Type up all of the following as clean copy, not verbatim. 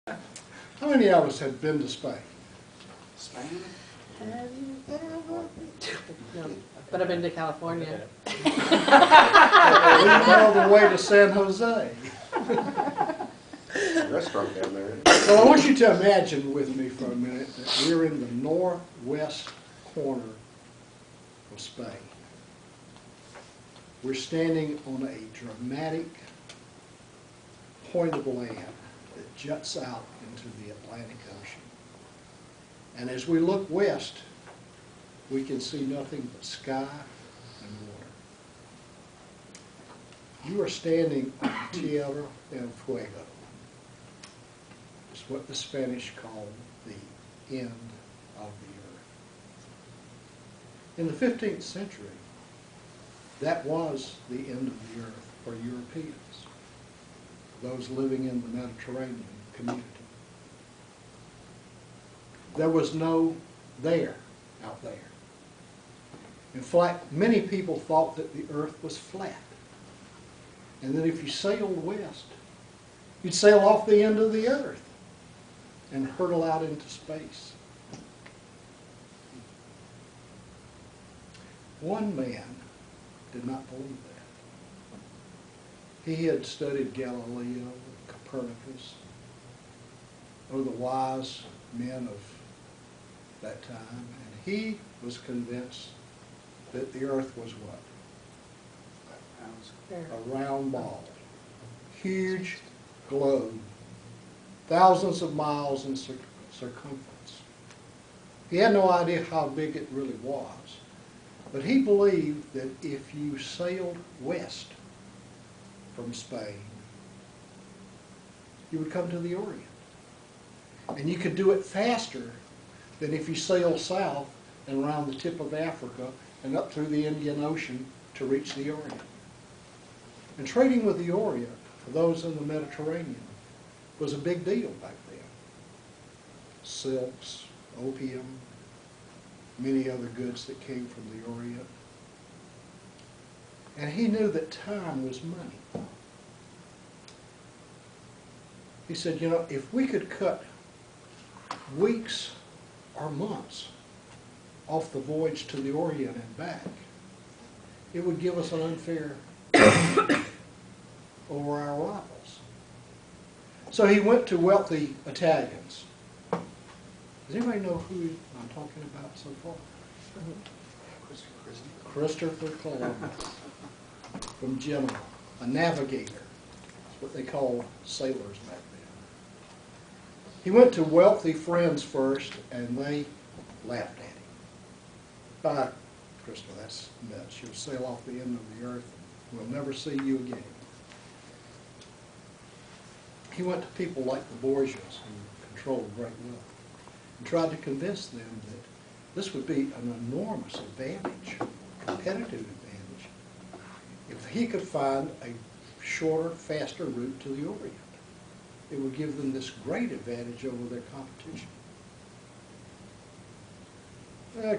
How many of us have been to Spain? Spain? Have you ever? No, but I've been to California. All the way to San Jose. There's a restaurant down there. So I want you to imagine with me for a minute that we're in the northwest corner of Spain. We're standing on a dramatic point of land that juts out into the Atlantic Ocean. And as we look west, we can see nothing but sky and water. You are standing on Tierra del Fuego. It's what the Spanish call the end of the earth. In the 15th century, that was the end of the earth for Europeans, those living in the Mediterranean community. There was no there out there. In fact, many people thought that the earth was flat, and that if you sailed west, you'd sail off the end of the earth and hurtle out into space. One man did not believe that. He had studied Galileo, Copernicus, or the wise men of that time, and he was convinced that the earth was what? A round ball. Huge globe. Thousands of miles in circumference. He had no idea how big it really was. But he believed that if you sailed west from Spain, you would come to the Orient. And you could do it faster than if you sailed south and around the tip of Africa and up through the Indian Ocean to reach the Orient. And trading with the Orient, for those in the Mediterranean, was a big deal back then. Silks, opium, many other goods that came from the Orient. And he knew that time was money. He said, you know, if we could cut weeks or months off the voyage to the Orient and back, it would give us an unfair over our rivals. So he went to wealthy Italians. Does anybody know who I'm talking about so far? Christopher Columbus from Genoa, a navigator. That's what they called sailors back then. He went to wealthy friends first, and they laughed at him. Bye, Crystal, that's nuts. You'll sail off the end of the earth, and we'll never see you again. He went to people like the Borgias, who controlled great wealth, and tried to convince them that this would be an enormous advantage, competitive advantage, if he could find a shorter, faster route to the Orient. It would give them this great advantage over their competition.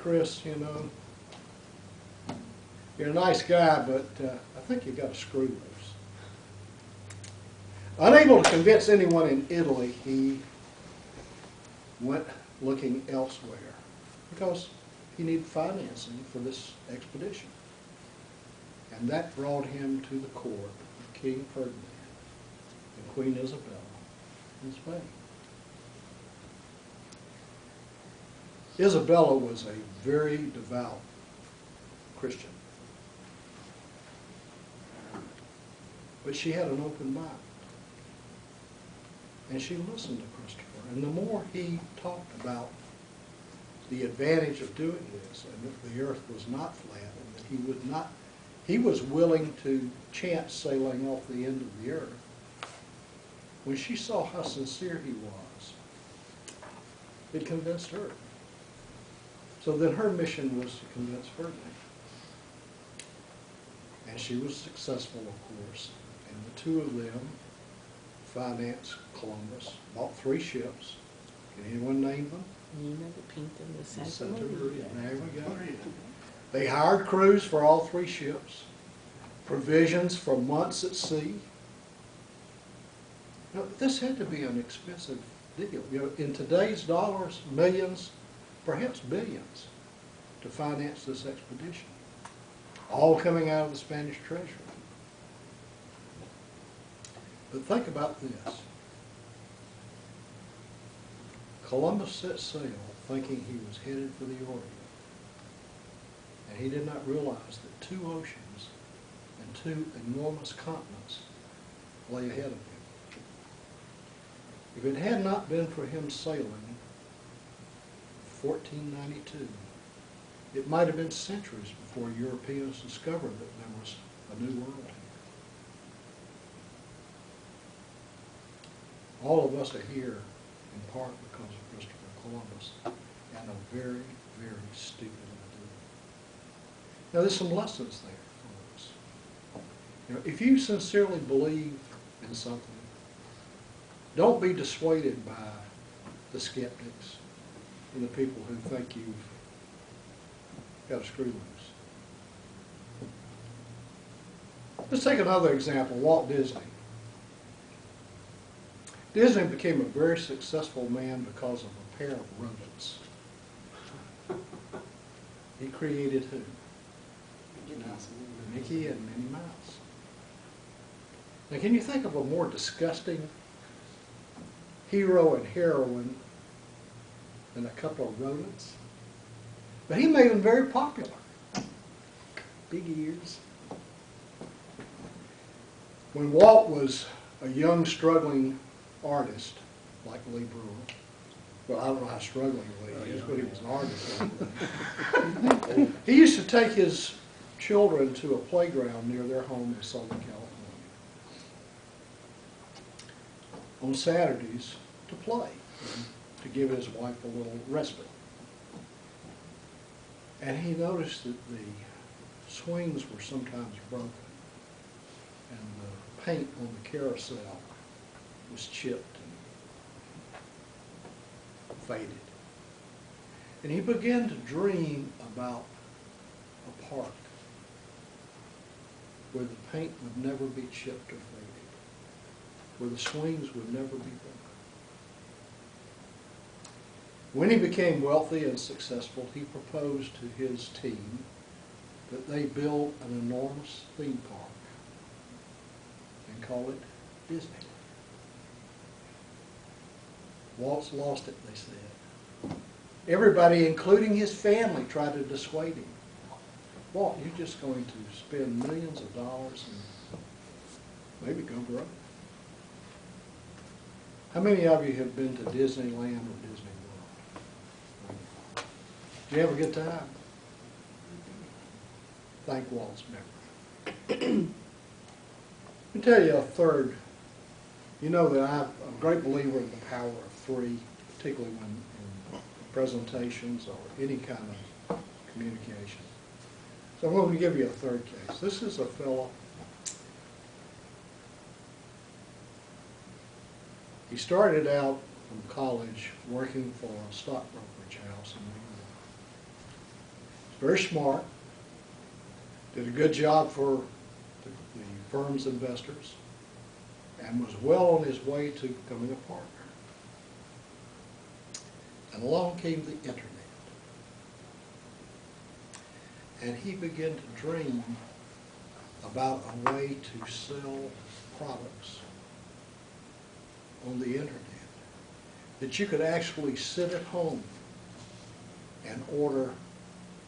Chris, you know, you're a nice guy, but I think you got a screw loose. Unable to convince anyone in Italy, he went looking elsewhere because he needed financing for this expedition. And that brought him to the court of King Ferdinand and Queen Isabella in Spain. Isabella was a very devout Christian, but she had an open mind. And she listened to Christopher. And the more he talked about the advantage of doing this, and that the earth was not flat, and that he was willing to chance sailing off the end of the earth, when she saw how sincere he was, it convinced her. So then her mission was to convince Ferdinand. And she was successful, of course, and the two of them financed Columbus, bought 3 ships. Can anyone name them? Nina, the Pinta, and the Santa Santa Maria. Maria. There we go. They hired crews for all 3 ships, provisions for months at sea. Now, this had to be an expensive deal. You know, in today's dollars, millions, perhaps billions, to finance this expedition. All coming out of the Spanish treasury. But think about this. Columbus set sail thinking he was headed for the Orient. And he did not realize that 2 oceans and 2 enormous continents lay ahead of him. If it had not been for him sailing in 1492, it might have been centuries before Europeans discovered that there was a new world here. All of us are here in part because of Christopher Columbus and a very, very stupid idea. Now, there's some lessons there for us. You know, if you sincerely believe in something, don't be dissuaded by the skeptics and the people who think you've got a screw loose. Let's take another example, Walt Disney. Disney became a very successful man because of a pair of rodents. He created who? Mickey and Minnie Mouse. Now, can you think of a more disgusting hero and heroine than a couple of rodents? But he made them very popular. Big ears. When Walt was a young, struggling artist, like Lee Brewer, well, I don't know how struggling Lee is, but he was an artist. He used to take his children to a playground near their home in Southern California on Saturdays to play, to give his wife a little respite. And he noticed that the swings were sometimes broken and the paint on the carousel was chipped and faded. And he began to dream about a park where the paint would never be chipped or faded, where the swings would never be broken. When he became wealthy and successful, he proposed to his team that they build an enormous theme park and call it Disney. Walt's lost it, they said. Everybody, including his family, tried to dissuade him. Walt, you're just going to spend millions of dollars and maybe go broke. How many of you have been to Disneyland or Disney World? Did you have a good time? Thank Walt's memory. Let me tell you a third. You know that I'm a great believer in the power of 3, particularly when in presentations or any kind of communication. So I'm going to give you a third case. This is a fellow. He started out from college working for a stock brokerage house in New York. He's very smart, did a good job for the firm's investors, and was well on his way to becoming a partner. And along came the internet. And he began to dream about a way to sell products on the internet, that you could actually sit at home and order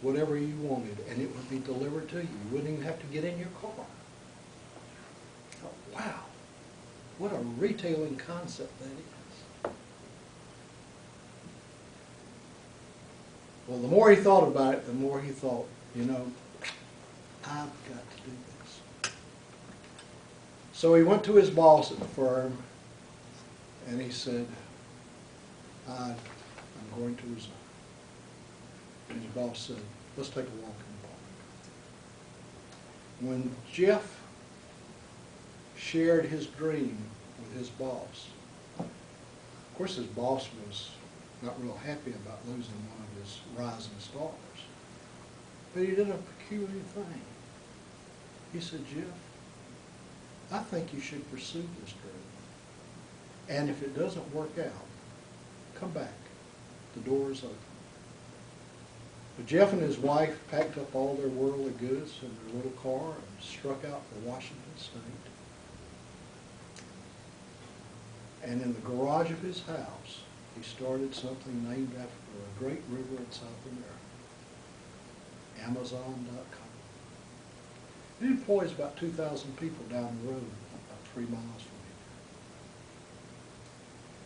whatever you wanted and it would be delivered to you. You wouldn't even have to get in your car. I thought, wow, what a retailing concept that is. Well, the more he thought about it, the more he thought, you know, I've got to do this. So he went to his boss at the firm and he said, I'm going to resign. And his boss said, let's take a walk in the park. When Jeff shared his dream with his boss, of course his boss was not real happy about losing one of his rising stars. But he did a peculiar thing. He said, Jeff, I think you should pursue this dream. And if it doesn't work out, come back. The door is open. But Jeff and his wife packed up all their worldly goods in their little car and struck out for Washington State. And in the garage of his house, he started something named after a great river in South America, Amazon.com. It employs about 2,000 people down the road, about 3 miles from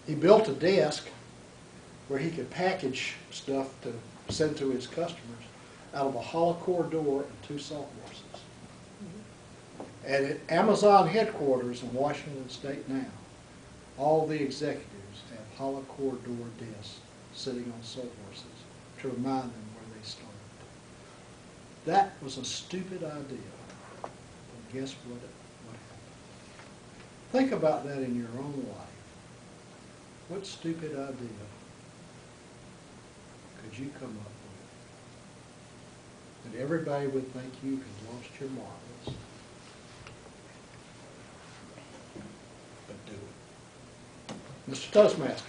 here. He built a desk where he could package stuff to send to his customers out of a hollow core door and 2 sawhorses. And at Amazon headquarters in Washington State now, all the executives have hollow core door desks sitting on sawhorses to remind them where they started. That was a stupid idea, but guess what happened? Think about that in your own life. What stupid idea could you come up with? And everybody would think you had lost your marbles. But do it. Mr. Toastmaster.